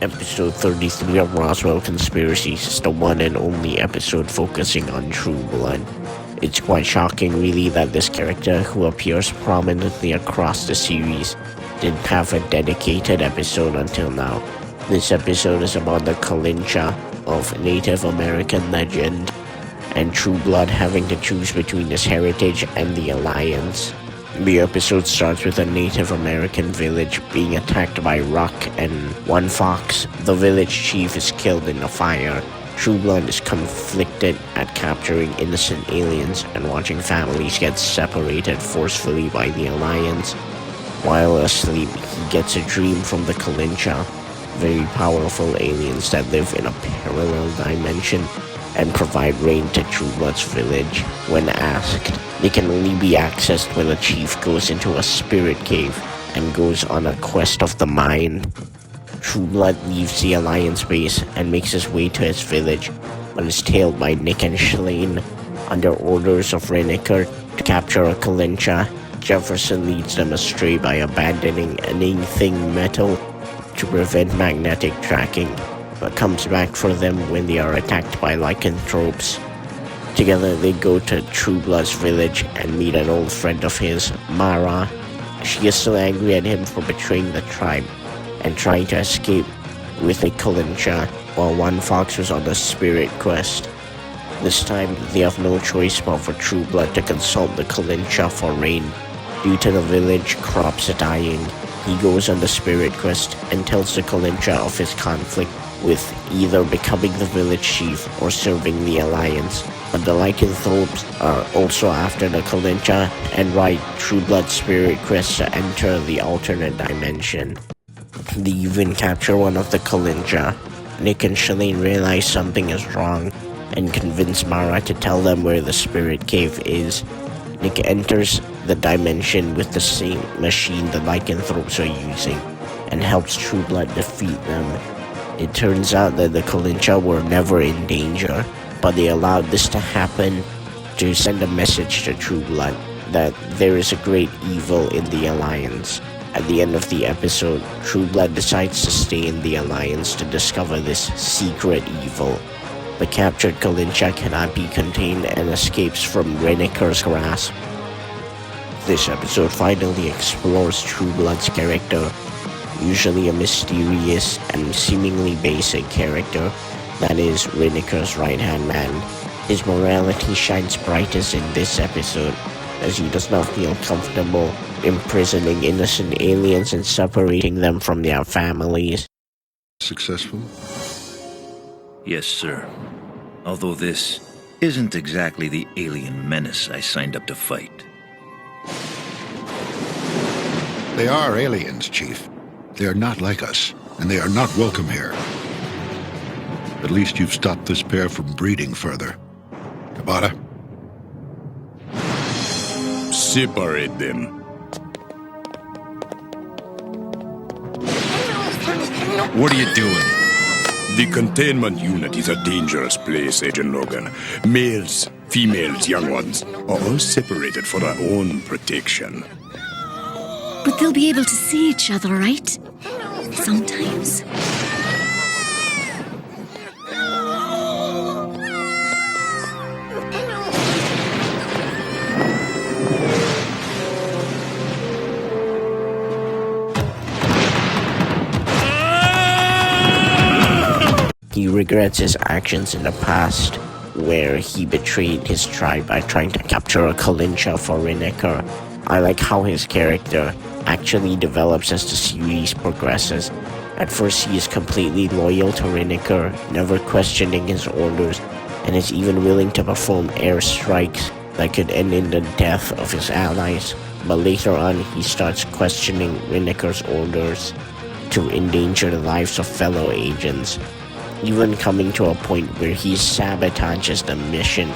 Episode 33 of Roswell Conspiracies is the one and only episode focusing on Trueblood. It's quite shocking, really, that this character, who appears prominently across the series, didn't have a dedicated episode until now. This episode is about the Kalincha of Native American legend, and Trueblood having to choose between his heritage and the Alliance. The episode starts with a Native American village being attacked by Ruck and one fox. The village chief is killed in a fire. Trueblood is conflicted at capturing innocent aliens and watching families get separated forcefully by the Alliance. While asleep, he gets a dream from the Kalincha, very powerful aliens that live in a parallel dimension and provide rain to Trueblood's village. When asked, they can only be accessed when the chief goes into a spirit cave and goes on a quest of the mind. Trueblood leaves the Alliance base and makes his way to his village, but is tailed by Nick and Shalane. Under orders of Reniker to capture a Kalincha, Jefferson leads them astray by abandoning anything metal to prevent magnetic tracking, but comes back for them when they are attacked by lycanthropes. Together they go to Trueblood's village and meet an old friend of his, Mara. She is still angry at him for betraying the tribe and trying to escape with a Kalincha, while one fox was on the spirit quest. This time they have no choice but for Trueblood to consult the Kalincha for rain. Due to the village crops dying, he goes on the spirit quest and tells the Kalincha of his conflict with either becoming the village chief or serving the Alliance. But the lycanthropes are also after the Kalincha and ride Trueblood's spirit quest to enter the alternate dimension. They even capture one of the Kalincha. Nick and Shalane realize something is wrong and convince Mara to tell them where the spirit cave is. Nick enters the dimension with the same machine the lycanthropes are using and helps Trueblood defeat them. It turns out that the Kalincha were never in danger, but they allowed this to happen to send a message to Trueblood that there is a great evil in the Alliance. At the end of the episode, Trueblood decides to stay in the Alliance to discover this secret evil. The captured Kalincha cannot be contained and escapes from Reniker's grasp. This episode finally explores Trueblood's character, usually a mysterious and seemingly basic character that is Reniker's right-hand man. His morality shines brightest in this episode, as he does not feel comfortable imprisoning innocent aliens and separating them from their families. Successful? Yes, sir. Although this isn't exactly the alien menace I signed up to fight. They are aliens, Chief. They are not like us, and they are not welcome here. At least you've stopped this pair from breeding further. Tabata? Separate them. What are you doing? The containment unit is a dangerous place, Agent Logan. Males, females, young ones are all separated for their own protection. But they'll be able to see each other, right? Sometimes. He regrets his actions in the past, where he betrayed his tribe by trying to capture a Kalincha for Reniker. I like how his character actually develops as the series progresses. At first he is completely loyal to Reniker, never questioning his orders, and is even willing to perform air strikes that could end in the death of his allies. But later on he starts questioning Reniker's orders to endanger the lives of fellow agents, even coming to a point where he sabotages the mission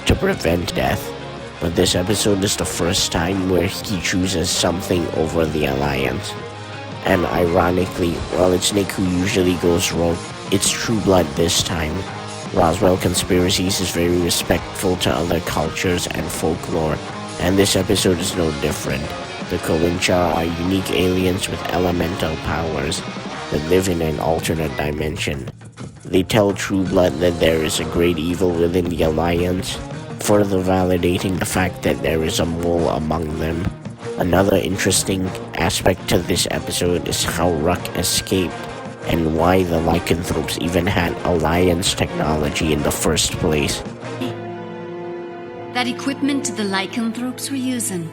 to prevent death. But this episode is the first time where he chooses something over the Alliance. And ironically, while it's Nick who usually goes rogue, it's Trueblood this time. Roswell Conspiracies is very respectful to other cultures and folklore, and this episode is no different. The Kalincha are unique aliens with elemental powers. that live in an alternate dimension. They tell Trueblood that there is a great evil within the Alliance, further validating the fact that there is a mole among them. Another interesting aspect to this episode is how Ruck escaped, and why the lycanthropes even had Alliance technology in the first place. That equipment the lycanthropes were using,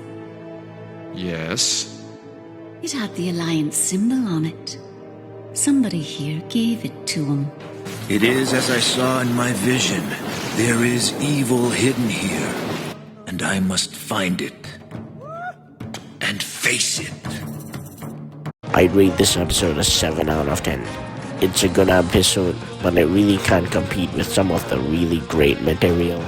Yes? it had the Alliance symbol on it. Somebody here gave it to them. It is as I saw in my vision. There is evil hidden here, and I must find it. And face it. I'd rate this episode a 7 out of 10. It's a good episode, but it really can't compete with some of the really great material.